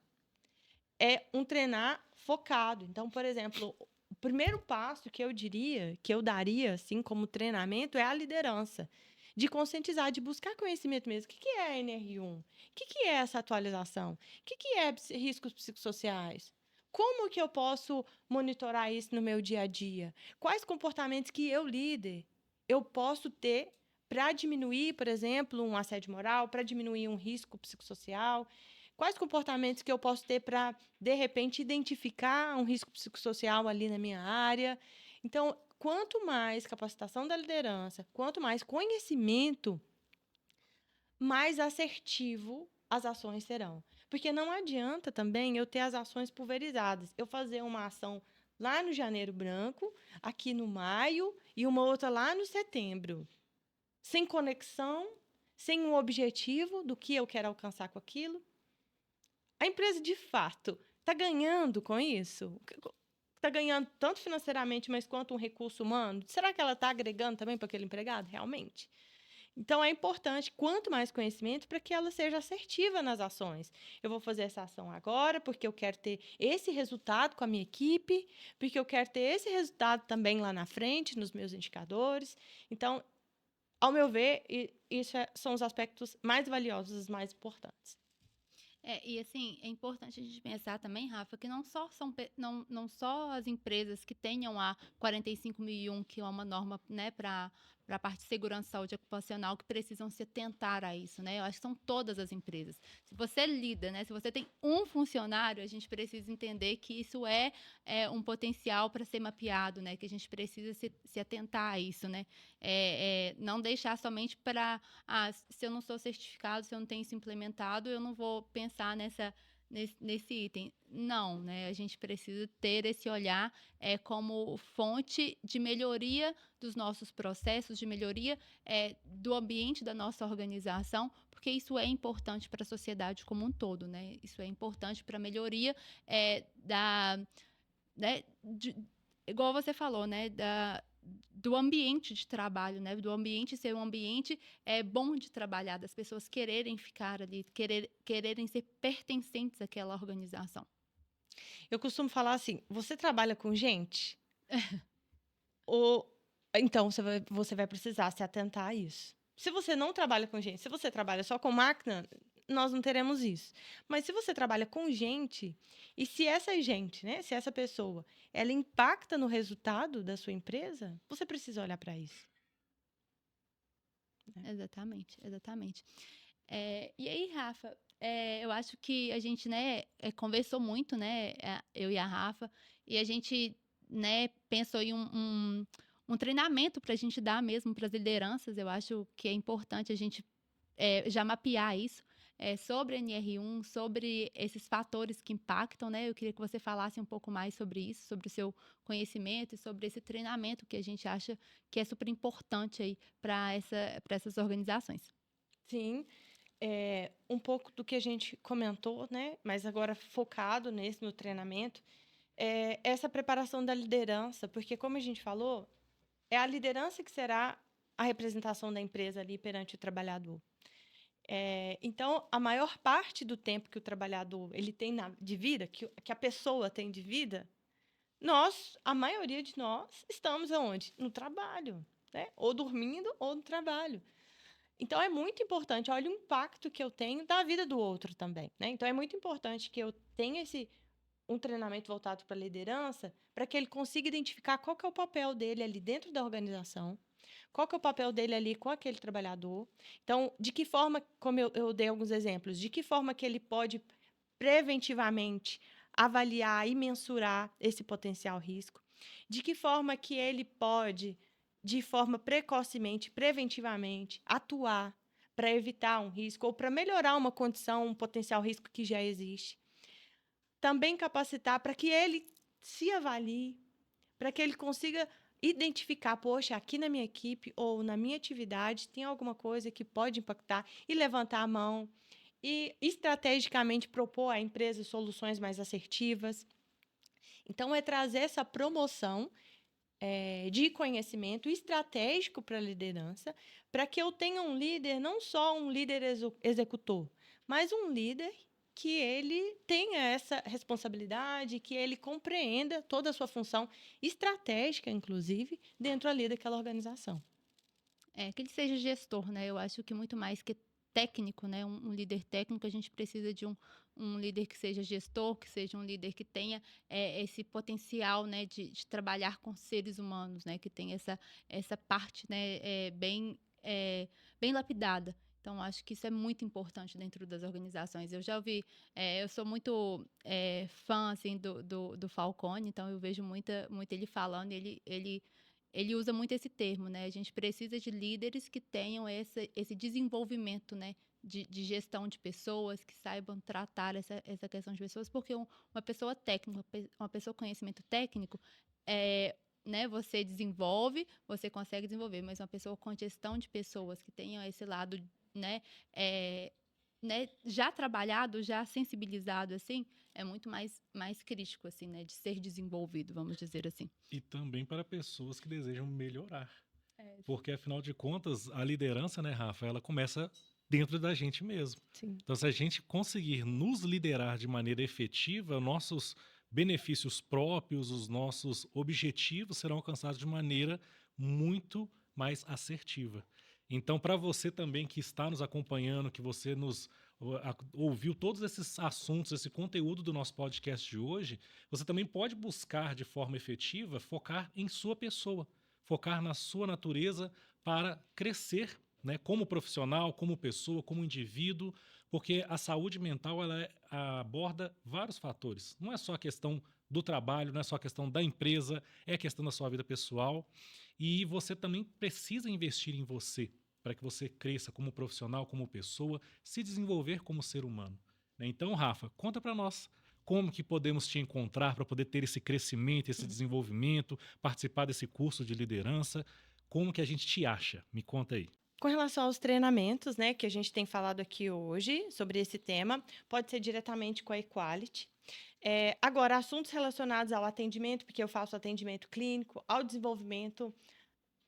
é um treinar focado. Então, por exemplo, o primeiro passo que eu diria, que eu daria, assim, como treinamento, é a liderança. De conscientizar, de buscar conhecimento mesmo. O que é a NR1? O que é essa atualização? O que é riscos psicossociais? Como que eu posso monitorar isso no meu dia a dia? Quais comportamentos que eu, líder, eu posso ter para diminuir, por exemplo, um assédio moral, para diminuir um risco psicossocial? Quais comportamentos que eu posso ter para, de repente, identificar um risco psicossocial ali na minha área? Então, quanto mais capacitação da liderança, quanto mais conhecimento, mais assertivo as ações serão. Porque não adianta também eu ter as ações pulverizadas. Eu fazer uma ação lá no janeiro branco, aqui no maio, e uma outra lá no setembro. Sem conexão, sem um objetivo do que eu quero alcançar com aquilo. A empresa, de fato, está ganhando com isso? Está ganhando tanto financeiramente, mas quanto um recurso humano? Será que ela está agregando também para aquele empregado? Realmente? Então, é importante, quanto mais conhecimento, para que ela seja assertiva nas ações. Eu vou fazer essa ação agora, porque eu quero ter esse resultado com a minha equipe, porque eu quero ter esse resultado também lá na frente, nos meus indicadores. Então, ao meu ver, isso são os aspectos mais valiosos, os mais importantes. E assim, é importante a gente pensar também, Rafa, que não só as empresas que tenham a 45001, que é uma norma, né, para a parte de segurança e saúde ocupacional, que precisam se atentar a isso, né? Eu acho que são todas as empresas. Se você lida, né, se você tem um funcionário, a gente precisa entender que isso é um potencial para ser mapeado, né? Que a gente precisa se atentar a isso, né? Não deixar somente para, se eu não sou certificado, se eu não tenho isso implementado, eu não vou pensar nesse item. Não, né? A gente precisa ter esse olhar como fonte de melhoria dos nossos processos, de melhoria do ambiente da nossa organização, porque isso é importante para a sociedade como um todo, né? Isso é importante para a melhoria né, igual você falou, né, do ambiente de trabalho, né, do ambiente ser um ambiente bom de trabalhar, das pessoas quererem ficar ali, quererem ser pertencentes àquela organização. Eu costumo falar assim: você trabalha com gente? Ou então você vai precisar se atentar a isso. Se você não trabalha com gente, se você trabalha só com máquina, nós não teremos isso. Mas se você trabalha com gente, e se essa gente, né, se essa pessoa, ela impacta no resultado da sua empresa, você precisa olhar para isso. Exatamente, exatamente. E aí, Rafa, eu acho que a gente, né, conversou muito, né, eu e a Rafa, e a gente, né, pensou em um treinamento para a gente dar mesmo para as lideranças. Eu acho que é importante a gente já mapear isso, sobre a NR1, sobre esses fatores que impactam, né? Eu queria que você falasse um pouco mais sobre isso, sobre o seu conhecimento e sobre esse treinamento que a gente acha que é super importante aí para essas organizações. Sim, um pouco do que a gente comentou, né, mas agora focado no treinamento, é essa preparação da liderança, porque, como a gente falou, é a liderança que será a representação da empresa ali perante o trabalhador. Então, a maior parte do tempo que o trabalhador ele tem de vida, que a pessoa tem de vida, a maioria de nós, estamos aonde? No trabalho, né? Ou dormindo ou no trabalho. Então, é muito importante, olha o impacto que eu tenho da vida do outro também, né? Então, é muito importante que eu tenha um treinamento voltado para a liderança, para que ele consiga identificar qual que é o papel dele ali dentro da organização, qual que é o papel dele ali com aquele trabalhador. Então, de que forma, como eu dei alguns exemplos, de que forma que ele pode preventivamente avaliar e mensurar esse potencial risco, de que forma que ele pode, de forma precocemente, preventivamente, atuar para evitar um risco ou para melhorar uma condição, um potencial risco que já existe. Também capacitar para que ele se avalie, para que ele consiga identificar, poxa, aqui na minha equipe ou na minha atividade tem alguma coisa que pode impactar e levantar a mão e estrategicamente propor à empresa soluções mais assertivas. Então, é trazer essa promoção de conhecimento estratégico para a liderança, para que eu tenha um líder, não só um líder executor, mas um líder que ele tenha essa responsabilidade, que ele compreenda toda a sua função estratégica, inclusive, dentro ali daquela organização. Que ele seja gestor, né? Eu acho que muito mais que técnico, né? Um líder técnico, a gente precisa de um líder que seja gestor, que seja um líder que tenha esse potencial, né? De trabalhar com seres humanos, né? Que tenha essa parte, né? Bem lapidada. Então, acho que isso é muito importante dentro das organizações. Eu já ouvi, eu sou muito fã, assim, do Falcone, então eu vejo muito ele falando, ele usa muito esse termo, né? A gente precisa de líderes que tenham esse desenvolvimento, né? De gestão de pessoas, que saibam tratar essa questão de pessoas, porque uma pessoa técnica, uma pessoa com conhecimento técnico, né, você desenvolve, você consegue desenvolver, mas uma pessoa com gestão de pessoas que tenham esse lado, né, já trabalhado, já sensibilizado, assim, é muito mais crítico, assim, né, de ser desenvolvido, vamos dizer assim. E também para pessoas que desejam melhorar. É, Porque, afinal de contas, a liderança, né, Rafa, ela começa dentro da gente mesmo. Sim. Então, se a gente conseguir nos liderar de maneira efetiva, nossos benefícios próprios, os nossos objetivos serão alcançados de maneira muito mais assertiva. Então, para você também que está nos acompanhando, que você ouviu todos esses assuntos, esse conteúdo do nosso podcast de hoje, você também pode buscar de forma efetiva focar em sua pessoa, focar na sua natureza para crescer, né, como profissional, como pessoa, como indivíduo, porque a saúde mental ela aborda vários fatores. Não é só a questão do trabalho, não é só a questão da empresa, é a questão da sua vida pessoal. E você também precisa investir em você para que você cresça como profissional, como pessoa, se desenvolver como ser humano, né? Então, Rafa, conta para nós como que podemos te encontrar para poder ter esse crescimento, esse desenvolvimento, participar desse curso de liderança. Como que a gente te acha? Me conta aí. Com relação aos treinamentos, né, que a gente tem falado aqui hoje sobre esse tema, pode ser diretamente com a Equality. Agora, assuntos relacionados ao atendimento, porque eu faço atendimento clínico, ao desenvolvimento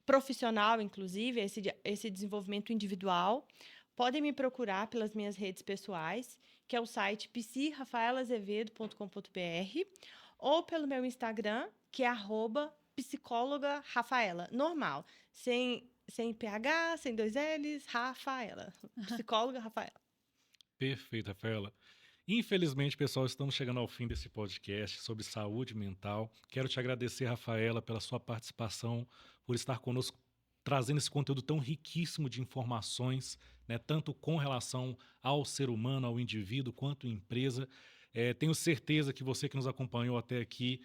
profissional, inclusive, esse desenvolvimento individual, podem me procurar pelas minhas redes pessoais, que é o site psirafaelazevedo.com.br, ou pelo meu Instagram, que é @psicóloga Rafaela, normal, sem PH, sem dois L's, Rafaela, psicóloga Rafaela. Perfeito, Rafaela. Infelizmente, pessoal, estamos chegando ao fim desse podcast sobre saúde mental. Quero te agradecer, Rafaela, pela sua participação, por estar conosco, trazendo esse conteúdo tão riquíssimo de informações, né, tanto com relação ao ser humano, ao indivíduo, quanto à empresa. Tenho certeza que você que nos acompanhou até aqui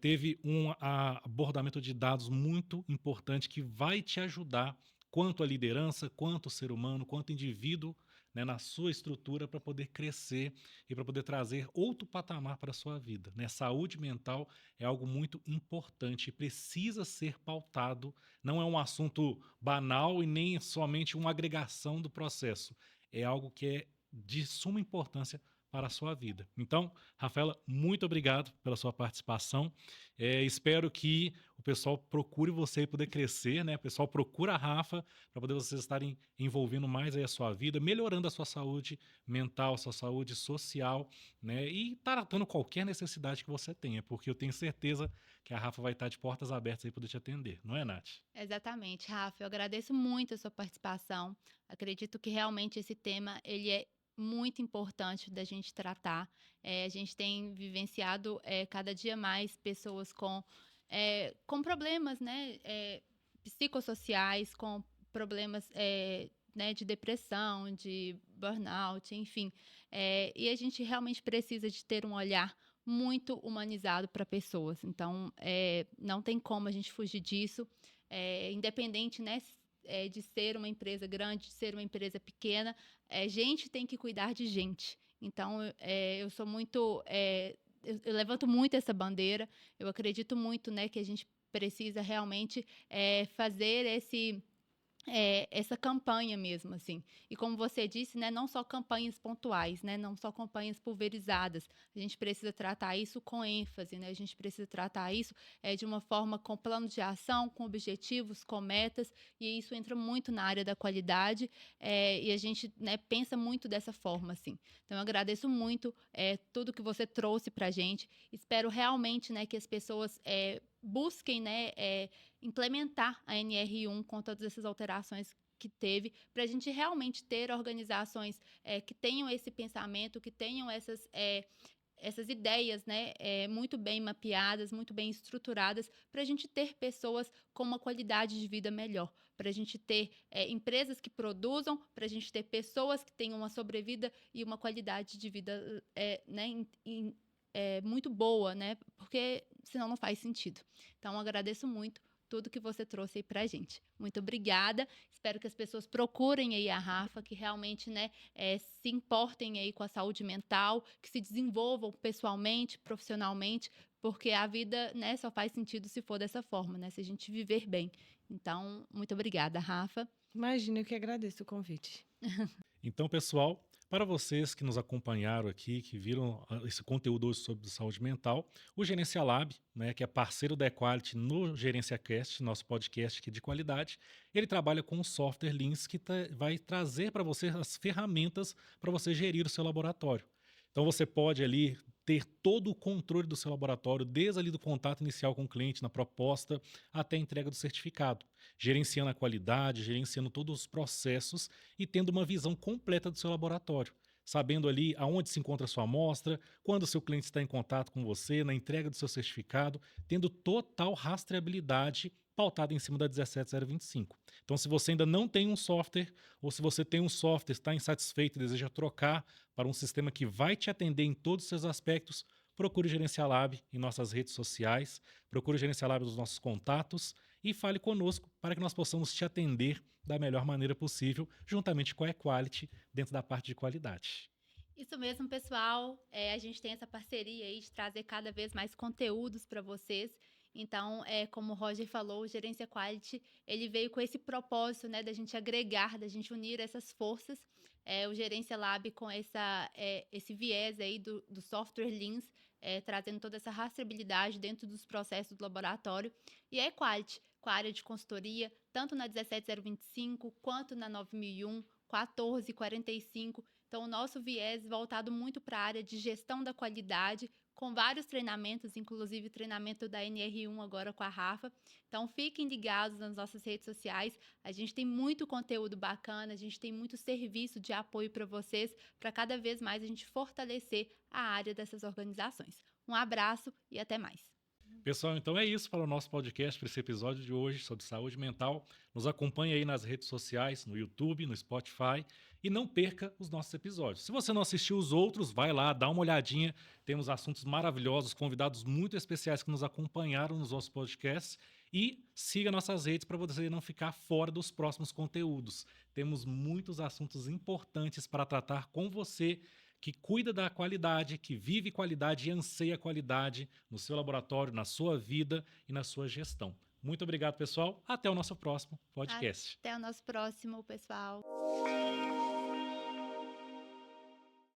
teve um abordamento de dados muito importante que vai te ajudar quanto à liderança, quanto ao ser humano, quanto indivíduo, né, na sua estrutura para poder crescer e para poder trazer outro patamar para a sua vida, né? Saúde mental é algo muito importante e precisa ser pautado, não é um assunto banal e nem somente uma agregação do processo, é algo que é de suma importância para a sua vida. Então, Rafaela, muito obrigado pela sua participação. Espero que o pessoal procure você e poder crescer, né? O pessoal procura a Rafa para poder vocês estarem envolvendo mais aí a sua vida, melhorando a sua saúde mental, sua saúde social, né? E tratando qualquer necessidade que você tenha, porque eu tenho certeza que a Rafa vai estar de portas abertas aí para poder te atender, não é, Nath? Exatamente, Rafa. Eu agradeço muito a sua participação. Acredito que realmente esse tema ele é muito importante da gente tratar. A gente tem vivenciado cada dia mais pessoas com problemas, né, psicossociais, com problemas né, de depressão, de burnout, enfim. E a gente realmente precisa de ter um olhar muito humanizado para pessoas. Então, não tem como a gente fugir disso. Independente, né, de ser uma empresa grande, de ser uma empresa pequena, gente tem que cuidar de gente. Então, eu sou muito, eu levanto muito essa bandeira. Eu acredito muito, né, que a gente precisa realmente fazer essa campanha mesmo, assim. E como você disse, né, não só campanhas pontuais, né, não só campanhas pulverizadas. A gente precisa tratar isso com ênfase, né, a gente precisa tratar isso de uma forma com plano de ação, com objetivos, com metas, e isso entra muito na área da qualidade, e a gente, né, pensa muito dessa forma, assim. Então, eu agradeço muito tudo que você trouxe para a gente. Espero realmente, né, que as pessoas busquem, né, implementar a NR1 com todas essas alterações que teve, para a gente realmente ter organizações que tenham esse pensamento, que tenham essas ideias, né, muito bem mapeadas, muito bem estruturadas, para a gente ter pessoas com uma qualidade de vida melhor, para a gente ter empresas que produzam, para a gente ter pessoas que tenham uma sobrevida e uma qualidade de vida né, muito boa, né, porque senão não faz sentido. Então, eu agradeço muito tudo que você trouxe aí pra gente. Muito obrigada. Espero que as pessoas procurem aí a Rafa, que realmente, né, se importem aí com a saúde mental, que se desenvolvam pessoalmente, profissionalmente, porque a vida, né, só faz sentido se for dessa forma, né, se a gente viver bem. Então, muito obrigada, Rafa. Imagina, eu que agradeço o convite. Então, pessoal, para vocês que nos acompanharam aqui, que viram esse conteúdo hoje sobre saúde mental, o Gerencia Lab, né, que é parceiro da Equality no GerenciaCast, nosso podcast aqui de qualidade, ele trabalha com o software Leans que vai trazer para você as ferramentas para você gerir o seu laboratório. Então você pode ali ter todo o controle do seu laboratório, desde ali do contato inicial com o cliente, na proposta, até a entrega do certificado, gerenciando a qualidade, gerenciando todos os processos e tendo uma visão completa do seu laboratório, sabendo ali aonde se encontra a sua amostra, quando o seu cliente está em contato com você, na entrega do seu certificado, tendo total rastreabilidade pautada em cima da 17025. Então, se você ainda não tem um software, ou se você tem um software, está insatisfeito e deseja trocar para um sistema que vai te atender em todos os seus aspectos, procure o Gerencia Lab em nossas redes sociais, procure o Gerencia Lab nos nossos contatos e fale conosco para que nós possamos te atender da melhor maneira possível, juntamente com a Equality, dentro da parte de qualidade. Isso mesmo, pessoal. A gente tem essa parceria aí de trazer cada vez mais conteúdos para vocês. Então, como o Roger falou, o Gerência Quality, ele veio com esse propósito, né, da gente agregar, da gente unir essas forças. O Gerência Lab com esse viés aí do software Leans, trazendo toda essa rastreabilidade dentro dos processos do laboratório. E a Equality, com a área de consultoria, tanto na 17025 quanto na 9001, 1445. Então, o nosso viés voltado muito para a área de gestão da qualidade, com vários treinamentos, inclusive treinamento da NR1 agora com a Rafa. Então, fiquem ligados nas nossas redes sociais. A gente tem muito conteúdo bacana, a gente tem muito serviço de apoio para vocês, para cada vez mais a gente fortalecer a área dessas organizações. Um abraço e até mais. Pessoal, então é isso para o nosso podcast, para esse episódio de hoje sobre saúde mental. Nos acompanhe aí nas redes sociais, no YouTube, no Spotify e não perca os nossos episódios. Se você não assistiu os outros, vai lá, dá uma olhadinha. Temos assuntos maravilhosos, convidados muito especiais que nos acompanharam nos nossos podcasts. E siga nossas redes para você não ficar fora dos próximos conteúdos. Temos muitos assuntos importantes para tratar com você que cuida da qualidade, que vive qualidade e anseia qualidade no seu laboratório, na sua vida e na sua gestão. Muito obrigado, pessoal. Até o nosso próximo podcast. Até o nosso próximo, pessoal.